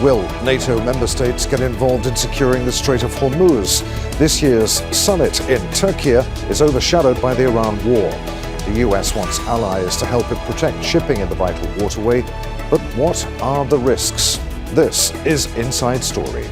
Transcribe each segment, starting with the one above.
Will NATO member states get involved in securing the Strait of Hormuz? This year's summit in Turkey is overshadowed by the Iran war. The US wants allies to help it protect shipping in the vital waterway. But what are the risks? This is Inside Story.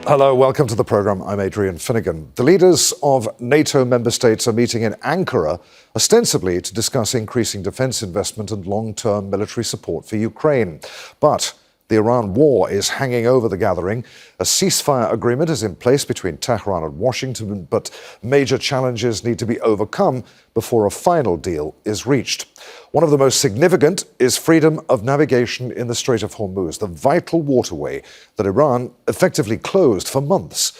Hello, welcome to the program. I'm Adrian Finighan. The leaders of NATO member states are meeting in Ankara, ostensibly to discuss increasing defense investment and long-term military support for Ukraine. But the Iran war is hanging over the gathering. A ceasefire agreement is in place between Tehran and Washington, but major challenges need to be overcome before a final deal is reached. One of the most significant is freedom of navigation in the Strait of Hormuz, the vital waterway that Iran effectively closed for months.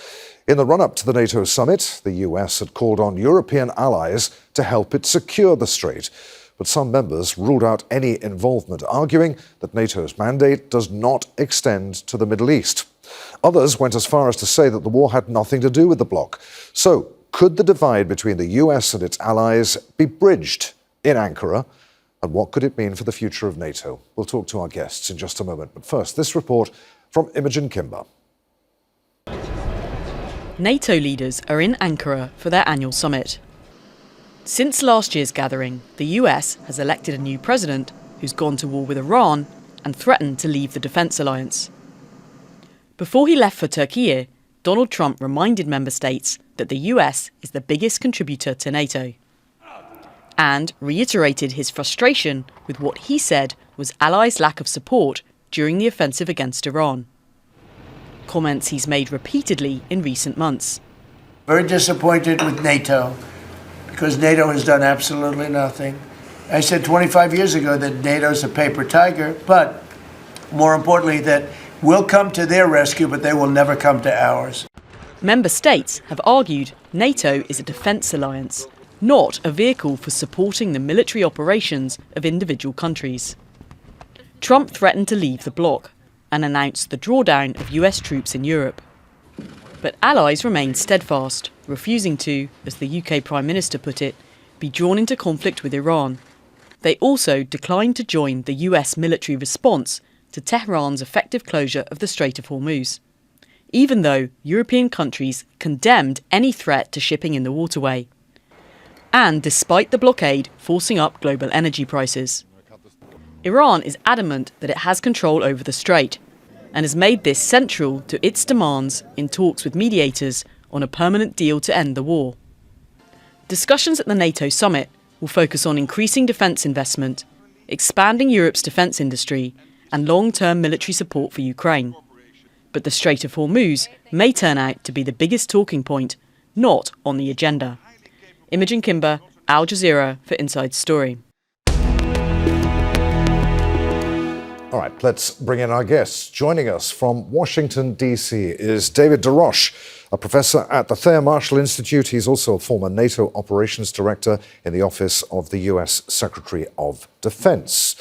In the run-up to the NATO summit, the US had called on European allies to help it secure the strait. But some members ruled out any involvement, arguing that NATO's mandate does not extend to the Middle East. Others went as far as to say that the war had nothing to do with the bloc. So, could the divide between the US and its allies be bridged in Ankara? And what could it mean for the future of NATO? We'll talk to our guests in just a moment. But first, this report from Imogen Kimber. NATO leaders are in Ankara for their annual summit. Since last year's gathering, the US has elected a new president who's gone to war with Iran and threatened to leave the defence alliance. Before he left for Turkey, Donald Trump reminded member states that the US is the biggest contributor to NATO and reiterated his frustration with what he said was allies' lack of support during the offensive against Iran. Comments he's made repeatedly in recent months. Very disappointed with NATO, because NATO has done absolutely nothing. I said 25 years ago that NATO's a paper tiger, but more importantly that we'll come to their rescue, but they will never come to ours. Member states have argued NATO is a defence alliance, not a vehicle for supporting the military operations of individual countries. Trump threatened to leave the bloc and announced the drawdown of US troops in Europe. But allies remain steadfast, refusing to, as the UK Prime Minister put it, be drawn into conflict with Iran. They also declined to join the US military response to Tehran's effective closure of the Strait of Hormuz, even though European countries condemned any threat to shipping in the waterway. And despite the blockade forcing up global energy prices. Iran is adamant that it has control over the strait, and has made this central to its demands in talks with mediators on a permanent deal to end the war. Discussions at the NATO summit will focus on increasing defence investment, expanding Europe's defence industry, and long-term military support for Ukraine. But the Strait of Hormuz may turn out to be the biggest talking point, not on the agenda. Imogen Kimber, Al Jazeera for Inside Story. All right, let's bring in our guests. Joining us from Washington, D.C. is David Roches, a professor at the Thayer Marshall Institute. He's also a former NATO operations director in the office of the U.S. Secretary of Defense.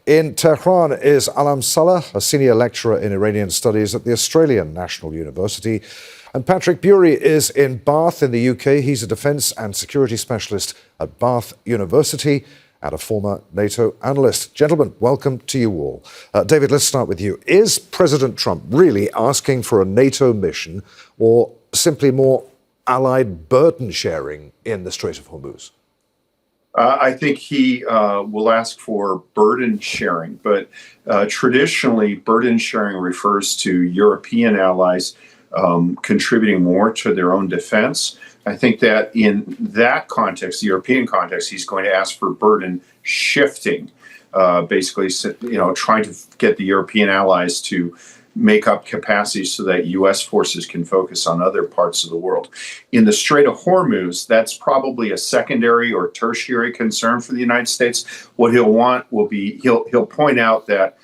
In Tehran is Saleh, a senior lecturer in Iranian studies at the Australian National University. And Patrick Bury is in Bath in the UK. He's a defence and security specialist at Bath University and a former NATO analyst. Gentlemen, welcome to you all. David, let's start with you. Is President Trump really asking for a NATO mission or simply more allied burden sharing in the Strait of Hormuz? I think he will ask for burden sharing, but traditionally burden sharing refers to European allies contributing more to their own defense. I think that in that context, the European context, he's going to ask for burden shifting, basically, trying to get the European allies to make up capacity so that U.S. forces can focus on other parts of the world. In the Strait of Hormuz, that's probably a secondary or tertiary concern for the United States. What he'll want will be, he'll point out that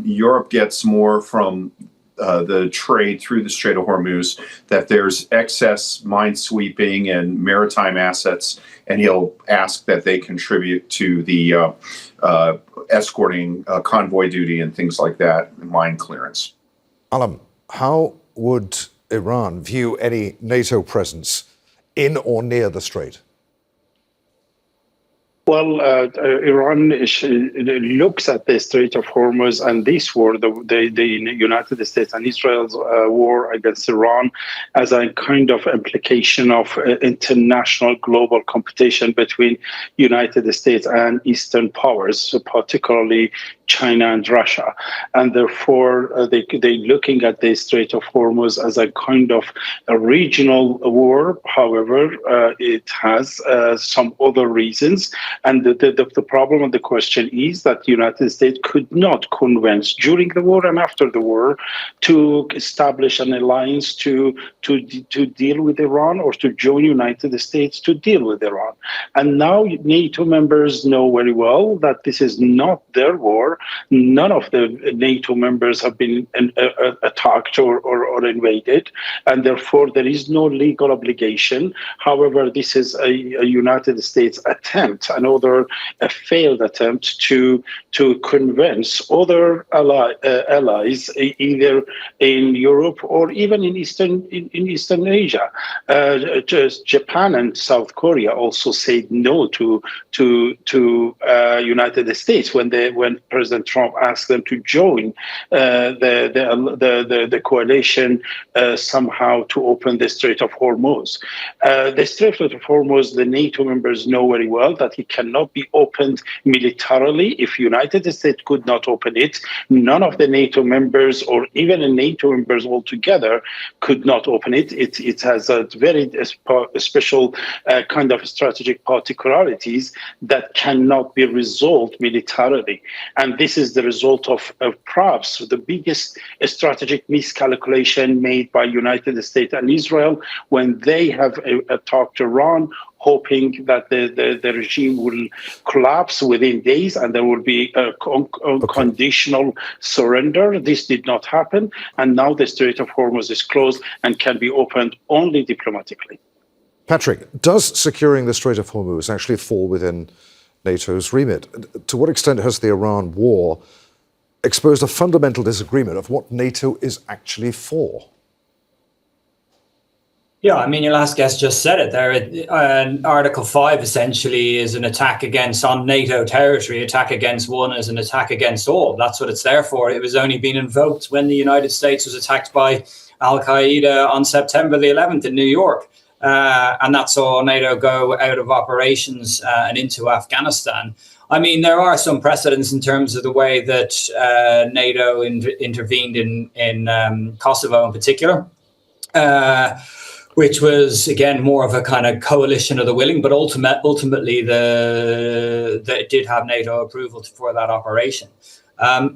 Europe gets more from the trade through the Strait of Hormuz, that there's excess minesweeping and maritime assets, and he'll ask that they contribute to the escorting convoy duty and things like that, mine clearance. Alam, how would Iran view any NATO presence in or near the strait? Well, Iran looks at the Strait of Hormuz and this war, the United States and Israel's war against Iran, as a kind of implication of international global competition between United States and Eastern powers, so particularly China and Russia. And therefore, they're looking at the Strait of Hormuz as a kind of a regional war. However, it has some other reasons. And the problem and the question is that the United States could not convince during the war and after the war to establish an alliance to deal with Iran, or to join United States to deal with Iran. And now NATO members know very well that this is not their war. None of the NATO members have been attacked or invaded, and therefore there is no legal obligation. However, this is a United States attempt, another failed attempt to convince other allies, either in Europe or even in Eastern Asia. Just Japan and South Korea also said no to United States when President Trump asked them to join the coalition somehow to open the Strait of Hormuz. The Strait of Hormuz, the NATO members know very well that it cannot be opened militarily. If United States could not open it, none of the NATO members, or even the NATO members altogether, could not open it. It has a very special kind of strategic particularities that cannot be resolved militarily. And this is the result of perhaps the biggest strategic miscalculation made by United States and Israel when they have attacked Iran, hoping that the regime will collapse within days and there will be a conditional surrender. This did not happen. And now the Strait of Hormuz is closed and can be opened only diplomatically. Patrick, does securing the Strait of Hormuz actually fall within NATO's remit? To what extent has the Iran war exposed a fundamental disagreement of what NATO is actually for? Yeah, I mean, your last guest just said it there. Article 5 essentially is an attack on NATO territory. Attack against one is an attack against all. That's what it's there for. It was only being invoked when the United States was attacked by Al-Qaeda on September the 11th in New York. And that saw NATO go out of operations and into Afghanistan. I mean, there are some precedents in terms of the way that NATO intervened in Kosovo in particular. Which was, again, more of a kind of coalition of the willing, but ultimately it did have NATO approval for that operation.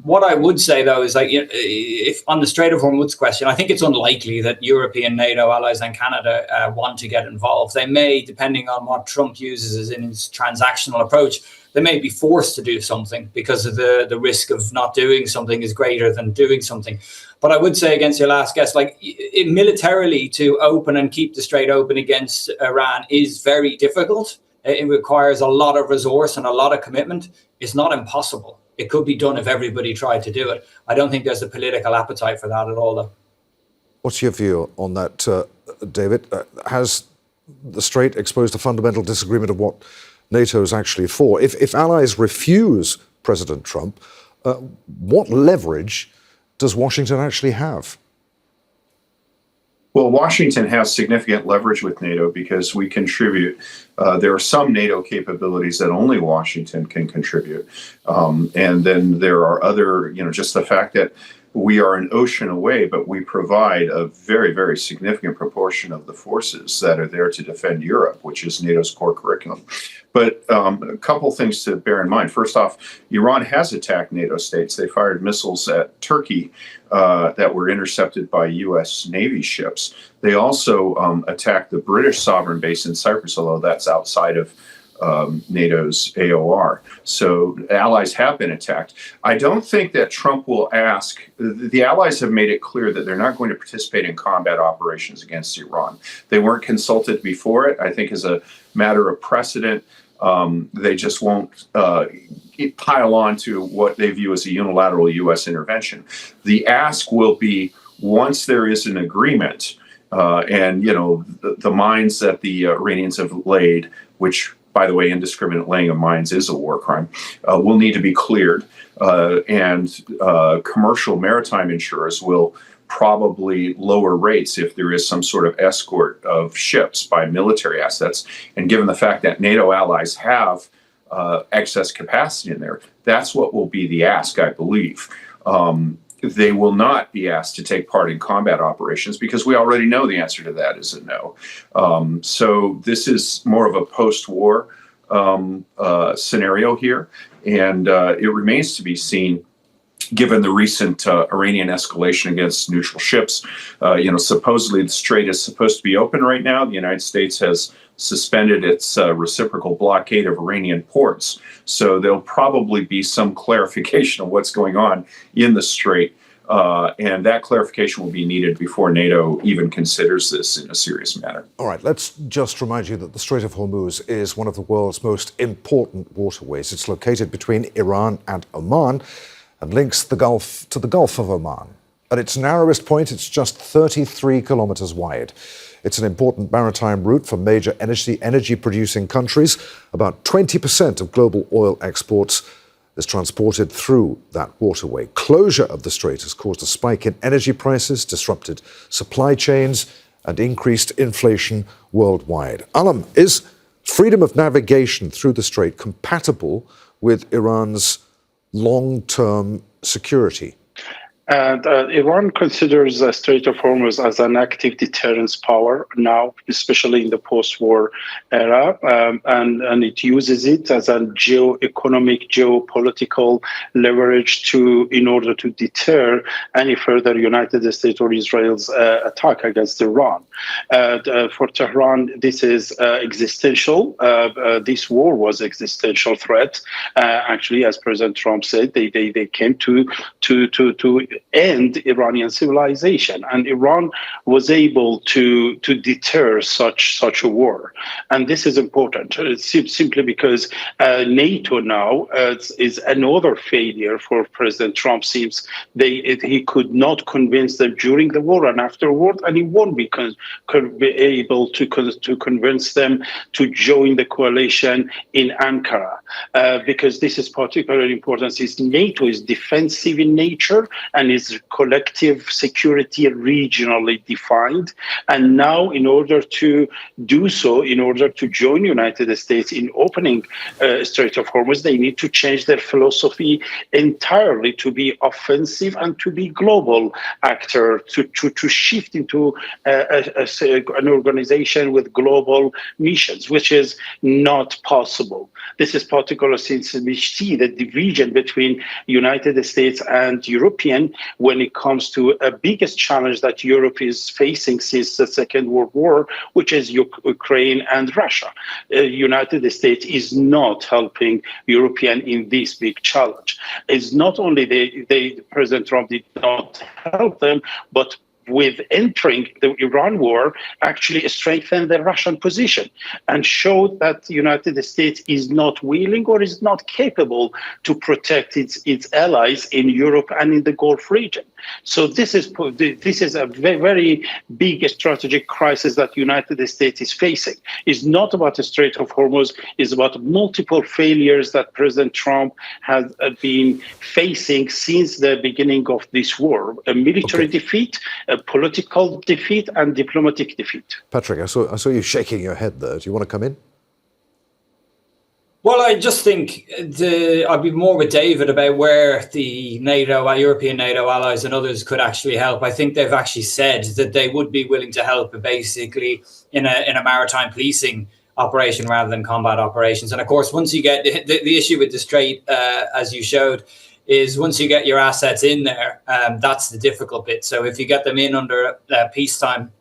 What I would say, though, is like, if on the Strait of Hormuz question, I think it's unlikely that European NATO allies and Canada want to get involved. They may, depending on what Trump uses in his transactional approach, they may be forced to do something because of the risk of not doing something is greater than doing something. But I would say against your last guest, like militarily to open and keep the strait open against Iran is very difficult. It requires a lot of resource and a lot of commitment. It's not impossible. It could be done if everybody tried to do it. I don't think there's a political appetite for that at all, though. What's your view on that, David? Has the strait exposed a fundamental disagreement of what NATO is actually for? If allies refuse President Trump, what leverage does Washington actually have? Well, Washington has significant leverage with NATO because we contribute. There are some NATO capabilities that only Washington can contribute. And then there are other, just the fact that we are an ocean away, but we provide a very, very significant proportion of the forces that are there to defend Europe, which is NATO's core curriculum. But a couple things to bear in mind. First off, Iran has attacked NATO states. They fired missiles at Turkey that were intercepted by U.S. Navy ships. They also attacked the British sovereign base in Cyprus, although that's outside of NATO's AOR. So allies have been attacked. I don't think that Trump will ask. The allies have made it clear that they're not going to participate in combat operations against Iran. They weren't consulted before it. I think as a matter of precedent, they just won't pile on to what they view as a unilateral U.S. intervention. The ask will be, once there is an agreement, and the mines that the Iranians have laid, which, by the way, indiscriminate laying of mines is a war crime, will need to be cleared, and commercial maritime insurers will probably lower rates if there is some sort of escort of ships by military assets. And given the fact that NATO allies have excess capacity in there, that's what will be the ask, I believe. They will not be asked to take part in combat operations because we already know the answer to that is a no. So this is more of a post-war scenario here, and it remains to be seen, given the recent Iranian escalation against neutral ships. Supposedly the strait is supposed to be open right now. The United States has suspended its reciprocal blockade of Iranian ports. So there'll probably be some clarification of what's going on in the strait. And that clarification will be needed before NATO even considers this in a serious manner. All right, let's just remind you that the Strait of Hormuz is one of the world's most important waterways. It's located between Iran and Oman and links the Gulf to the Gulf of Oman. At its narrowest point, it's just 33 kilometers wide. It's an important maritime route for major energy-producing countries. About 20% of global oil exports is transported through that waterway. Closure of the strait has caused a spike in energy prices, disrupted supply chains, and increased inflation worldwide. Alam, is freedom of navigation through the strait compatible with Iran's long-term security? And Iran considers the Strait of Hormuz as an active deterrence power now, especially in the post-war era, and it uses it as a geoeconomic, geopolitical leverage in order to deter any further United States or Israel's attack against Iran. For Tehran, this is existential. This war was existential threat. Actually, as President Trump said, they came to end Iranian civilization, and Iran was able to deter such a war. And this is important simply because NATO now is another failure for President Trump. Seems he could not convince them during the war and afterward, and he won't be able to convince them to join the coalition in Ankara, because this is particularly important since NATO is defensive in nature and is collective security regionally defined. And now, in order to do so, in order to join the United States in opening Strait of Hormuz, they need to change their philosophy entirely to be offensive and to be global actor, to shift into an organization with global missions, which is not possible. This is particular since we see the division between United States and European when it comes to a biggest challenge that Europe is facing since the Second World War, which is Ukraine and Russia. United States is not helping European in this big challenge. It's not only President Trump did not help them, but with entering the Iran war, actually strengthened the Russian position and showed that the United States is not willing or is not capable to protect its allies in Europe and in the Gulf region. So this is a very, very big strategic crisis that the United States is facing. It's not about the Strait of Hormuz. It's about multiple failures that President Trump has been facing since the beginning of this war: a military defeat, a political defeat, and diplomatic defeat. Patrick, I saw you shaking your head there. Do you want to come in? Well, I just think I'd be more with David about where the European NATO allies and others could actually help. I think they've actually said that they would be willing to help basically in a maritime policing operation rather than combat operations. And of course, once you get the issue with the Strait, as you showed, is once you get your assets in there, that's the difficult bit. So if you get them in under a peacetime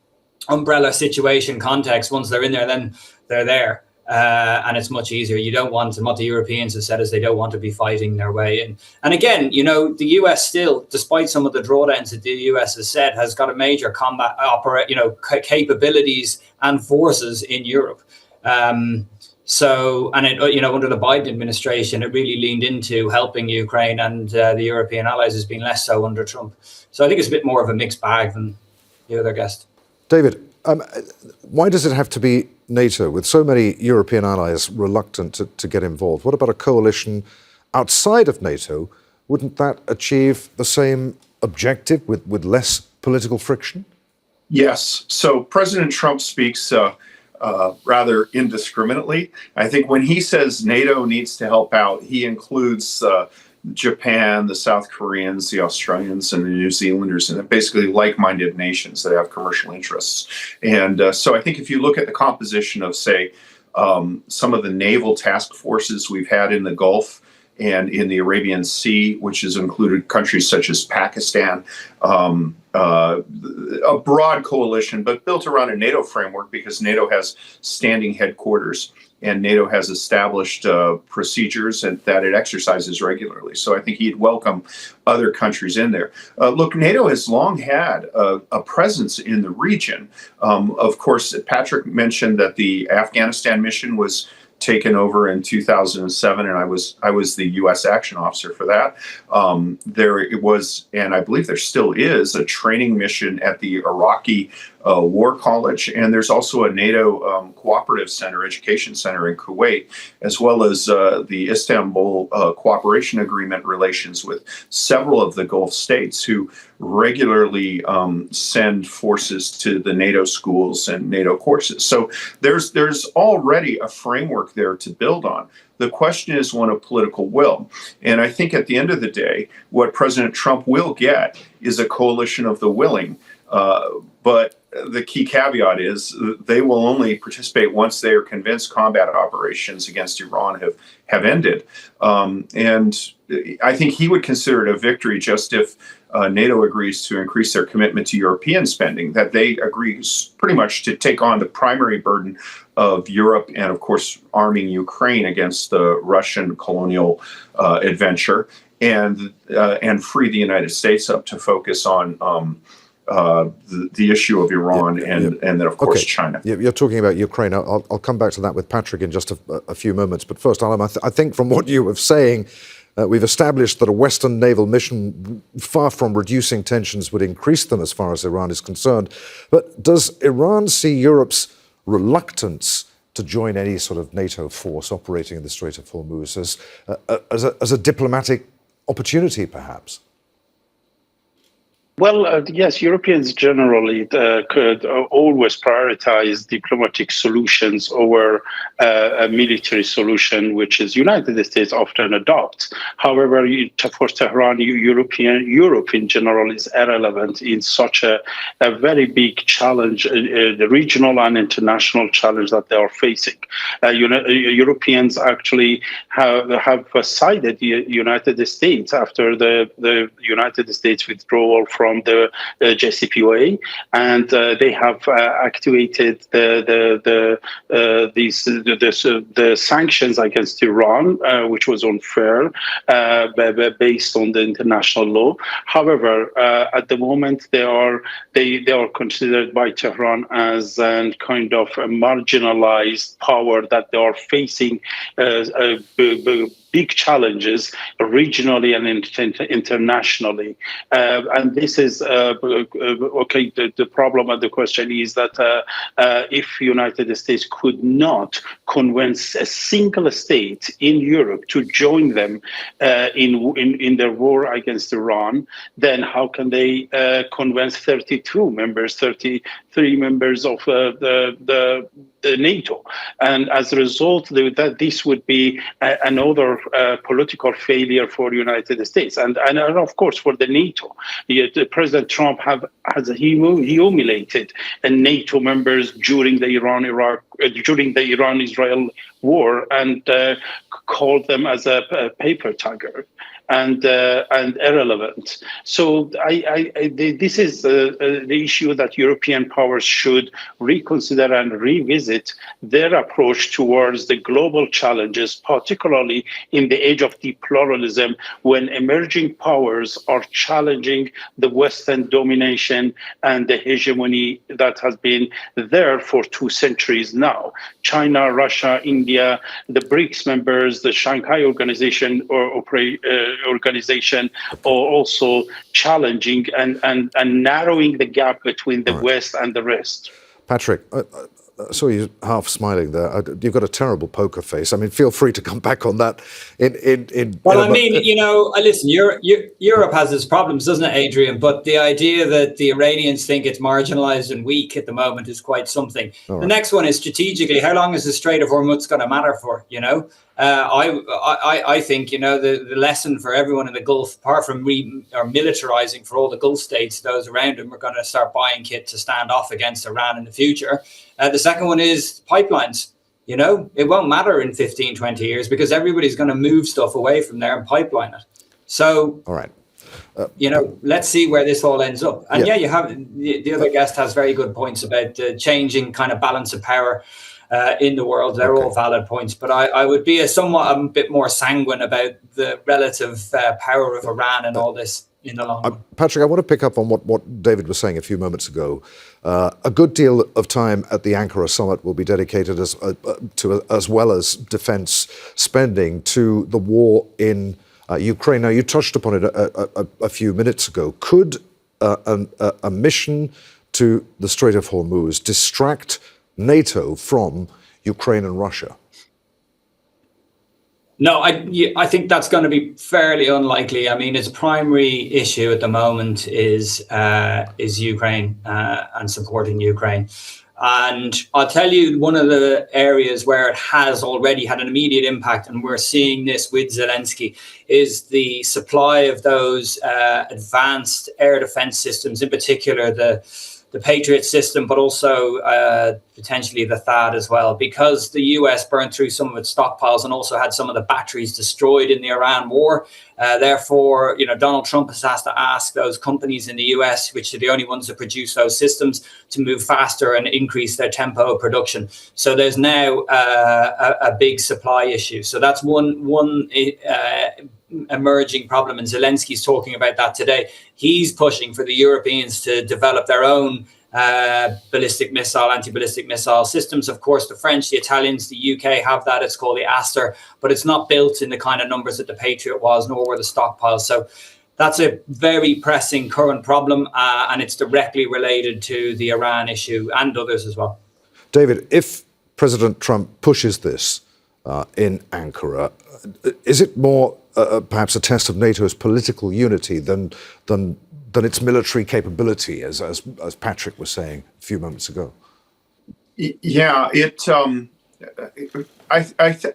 umbrella situation context, once they're in there, then they're there. and it's much easier. You don't want, and what the Europeans have said is they don't want to be fighting their way in. And again, the US still, despite some of the drawdowns that the US has said, has got a major combat capabilities and forces in Europe. So, and under the Biden administration, it really leaned into helping Ukraine, and the European allies has been less so under Trump. So I think it's a bit more of a mixed bag than the other guest. David, why does it have to be NATO, with so many European allies reluctant to get involved? What about a coalition outside of NATO? Wouldn't that achieve the same objective with less political friction? Yes. So President Trump speaks rather indiscriminately. I think when he says NATO needs to help out, he includes Japan, the South Koreans, the Australians, and the New Zealanders, and basically like-minded nations that have commercial interests. And so I think if you look at the composition of, say, some of the naval task forces we've had in the Gulf and in the Arabian Sea, which has included countries such as Pakistan, a broad coalition, but built around a NATO framework, because NATO has standing headquarters and NATO has established procedures and that it exercises regularly. So I think he'd welcome other countries in there. Look, NATO has long had a presence in the region. Of course, Patrick mentioned that the Afghanistan mission was taken over in 2007, and I was the U.S. action officer for that. There it was, and I believe there still is, a training mission at the Iraqi War College, and there's also a NATO cooperative center, education center in Kuwait, as well as the Istanbul Cooperation Agreement relations with several of the Gulf states who regularly send forces to the NATO schools and NATO courses. So there's already a framework there to build on. The question is one of political will. And I think at the end of the day, what President Trump will get is a coalition of the willing. But the key caveat is they will only participate once they are convinced combat operations against Iran have ended. And I think he would consider it a victory just if NATO agrees to increase their commitment to European spending, that they agree pretty much to take on the primary burden of Europe and, of course, arming Ukraine against the Russian colonial adventure, and free the United States up to focus on the issue of Iran and then, of course, China. You're talking about Ukraine. I'll come back to that with Patrick in just a few moments. But first, Alam, I think from what you were saying, we've established that a Western naval mission, far from reducing tensions, would increase them as far as Iran is concerned. But does Iran see Europe's reluctance to join any sort of NATO force operating in the Strait of Hormuz as a diplomatic opportunity, perhaps? Well, yes, Europeans generally could always prioritize diplomatic solutions over a military solution, which is United States often adopts. However, for Tehran, Europe in general is irrelevant in such a very big challenge, the regional and international challenge that they are facing. Europeans actually have sided the United States after the United States withdrawal from the JCPOA, and they have activated the sanctions against Iran, which was unfair based on the international law. However, at the moment they are considered by Tehran as a kind of a marginalized power, that they are facing big challenges regionally and internationally. And this is, the problem and the question is that if United States could not convince a single state in Europe to join them in their war against Iran, then how can they convince 33 members of the NATO? And as a result, that this would be another political failure for the United States, and of course for the NATO. President Trump has humiliated NATO members during the Iran-Israel war, and called them as a paper tiger. and irrelevant. So this is the issue that European powers should reconsider and revisit their approach towards the global challenges, particularly in the age of deep pluralism, when emerging powers are challenging the Western domination and the hegemony that has been there for 2 centuries now. China, Russia, India, the BRICS members, the Shanghai Organization organization are also challenging and narrowing the gap between the West and the rest. Patrick, I saw you half smiling there. You've got a terrible poker face. I mean, feel free to come back on that. Listen, Europe has its problems, doesn't it, Adrian? But the idea that the Iranians think it's marginalized and weak at the moment is quite something. Right. The next one is strategically, how long is the Strait of Hormuz going to matter for, I think, the lesson for everyone in the Gulf, apart from militarizing for all the Gulf states, those around them are going to start buying kit to stand off against Iran in the future. The second one is pipelines. It won't matter in 15, 20 years because everybody's going to move stuff away from there and pipeline it. So, all right. Let's see where this all ends up. And you have the other guest has very good points about the changing kind of balance of power in the world. They're all valid points, but I would be a bit more sanguine about the relative power of Iran and all this in the long run. Patrick, I want to pick up on what David was saying a few moments ago. A good deal of time at the Ankara summit will be dedicated as well as defence spending to the war in Ukraine. Now, you touched upon it a few minutes ago. Could a mission to the Strait of Hormuz distract NATO from Ukraine and Russia? No, I think that's going to be fairly unlikely. I mean, its primary issue at the moment is Ukraine and supporting Ukraine. And I'll tell you, one of the areas where it has already had an immediate impact, and we're seeing this with Zelensky, is the supply of those advanced air defense systems, in particular the Patriot system, but also potentially the THAAD as well, because the US burned through some of its stockpiles and also had some of the batteries destroyed in the Iran war. Therefore, Donald Trump has to ask those companies in the US, which are the only ones that produce those systems, to move faster and increase their tempo of production. So there's now a big supply issue. So that's one emerging problem, and Zelensky's talking about that today. He's pushing for the Europeans to develop their own anti-ballistic missile systems. Of course, the French, the Italians, the UK have that. It's called the Aster, but it's not built in the kind of numbers that the Patriot was, nor were the stockpiles. So that's a very pressing current problem, and it's directly related to the Iran issue and others as well. David, if President Trump pushes this in Ankara, is it more perhaps a test of NATO's political unity than its military capability, as Patrick was saying a few moments ago? Yeah, I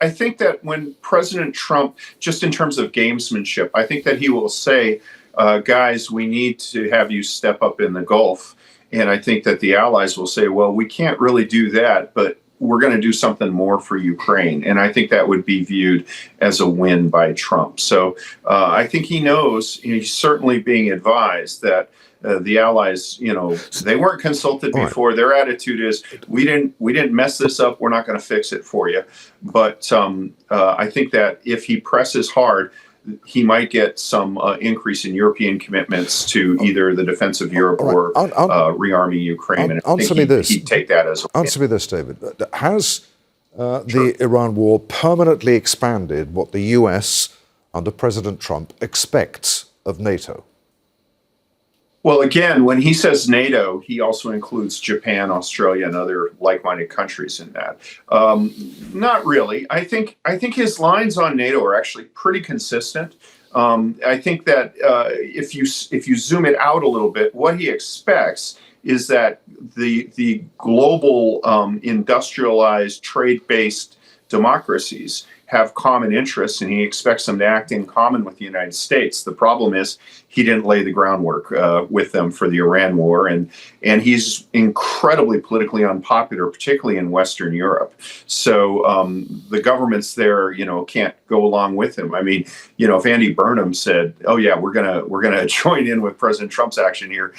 think that when President Trump, just in terms of gamesmanship, I think that he will say, guys, we need to have you step up in the Gulf. And I think that the allies will say, well, we can't really do that, but we're going to do something more for Ukraine. And I think that would be viewed as a win by Trump. So I think he knows, he's certainly being advised that the allies, they weren't consulted before. Their attitude is, we didn't mess this up. We're not going to fix it for you. But I think that if he presses hard, he might get some increase in European commitments to either the defense of Europe or rearming Ukraine. And I think he'd take that as a win. Answer me this, David. Has the Iran war permanently expanded what the US, under President Trump, expects of NATO? Well, again, when he says NATO, he also includes Japan, Australia, and other like-minded countries in that. Not really. I think his lines on NATO are actually pretty consistent. I think that if you zoom it out a little bit, what he expects is that the global industrialized, trade-based democracies have common interests, and he expects them to act in common with the United States. The problem is he didn't lay the groundwork with them for the Iran war, and he's incredibly politically unpopular, particularly in Western Europe. So the governments there, can't go along with him. I mean, if Andy Burnham said, "Oh yeah, we're gonna join in with President Trump's action here,"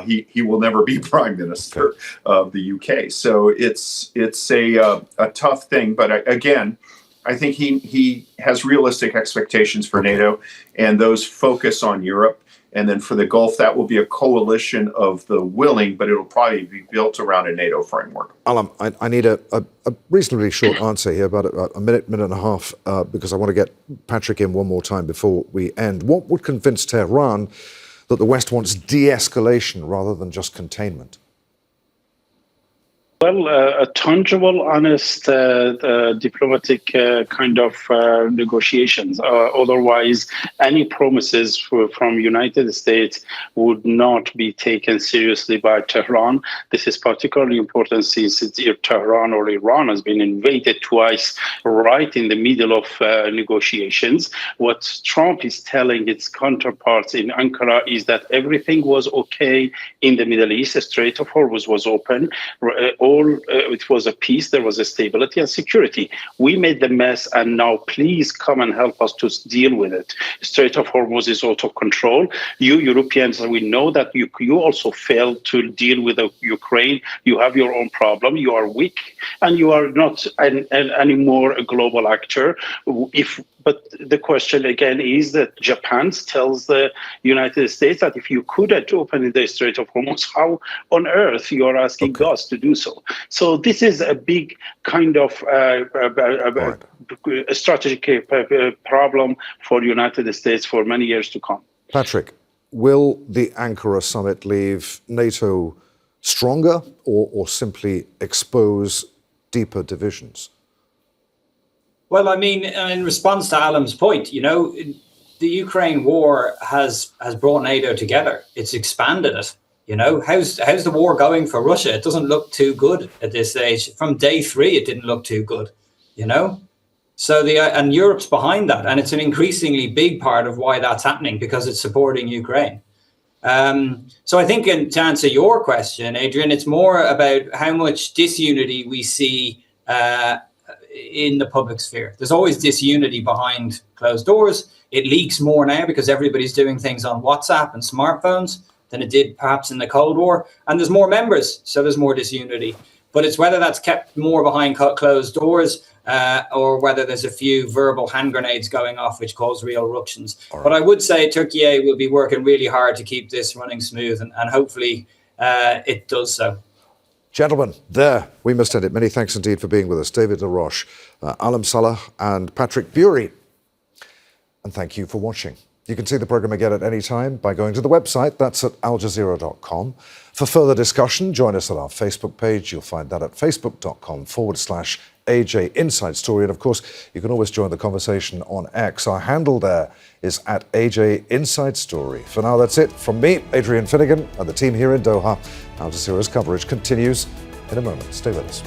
he will never be Prime Minister of the UK. So it's a tough thing, but again, I think he has realistic expectations for NATO, and those focus on Europe. And then for the Gulf, that will be a coalition of the willing, but it'll probably be built around a NATO framework. Alam, I need a reasonably short answer here, about a minute and a half, because I want to get Patrick in one more time before we end. What would convince Tehran that the West wants de-escalation rather than just containment? Well, a tangible, honest, diplomatic kind of negotiations. Otherwise, any promises from United States would not be taken seriously by Tehran. This is particularly important since Tehran or Iran has been invaded twice right in the middle of negotiations. What Trump is telling its counterparts in Ankara is that everything was okay in the Middle East. The Strait of Hormuz was open. It was a peace, there was a stability and security. We made the mess, and now please come and help us to deal with it. Strait of Hormuz is out of control. You Europeans, we know that you also failed to deal with Ukraine. You have your own problem. You are weak, and you are not anymore a global actor. But the question again is that Japan tells the United States that if you couldn't open the Strait of Hormuz, how on earth you are asking us to do so? So this is a big kind of a strategic problem for the United States for many years to come. Patrick, will the Ankara summit leave NATO stronger or simply expose deeper divisions? Well, I mean, in response to Alam's point, the Ukraine war has brought NATO together. It's expanded it. How's the war going for Russia? It doesn't look too good at this stage. From day 3, it didn't look too good. So and Europe's behind that, and it's an increasingly big part of why that's happening, because it's supporting Ukraine. So I think, to answer your question, Adrian, it's more about how much disunity we see in the public sphere. There's always disunity behind closed doors. It leaks more now because everybody's doing things on WhatsApp and smartphones than it did perhaps in the Cold War. And there's more members, so there's more disunity. But it's whether that's kept more behind closed doors or whether there's a few verbal hand grenades going off which cause real ructions. Right. But I would say Turkey will be working really hard to keep this running smooth, and hopefully it does so. Gentlemen, there we must end it. Many thanks indeed for being with us. David Roches, Alam Saleh and Patrick Bury. And thank you for watching. You can see the programme again at any time by going to the website. That's at aljazeera.com. For further discussion, join us at our Facebook page. You'll find that at facebook.com/AJ Inside Story. And of course, you can always join the conversation on X. Our handle there is at AJ Inside Story. For now, that's it from me, Adrian Finighan, and the team here in Doha. Al Jazeera's coverage continues in a moment. Stay with us.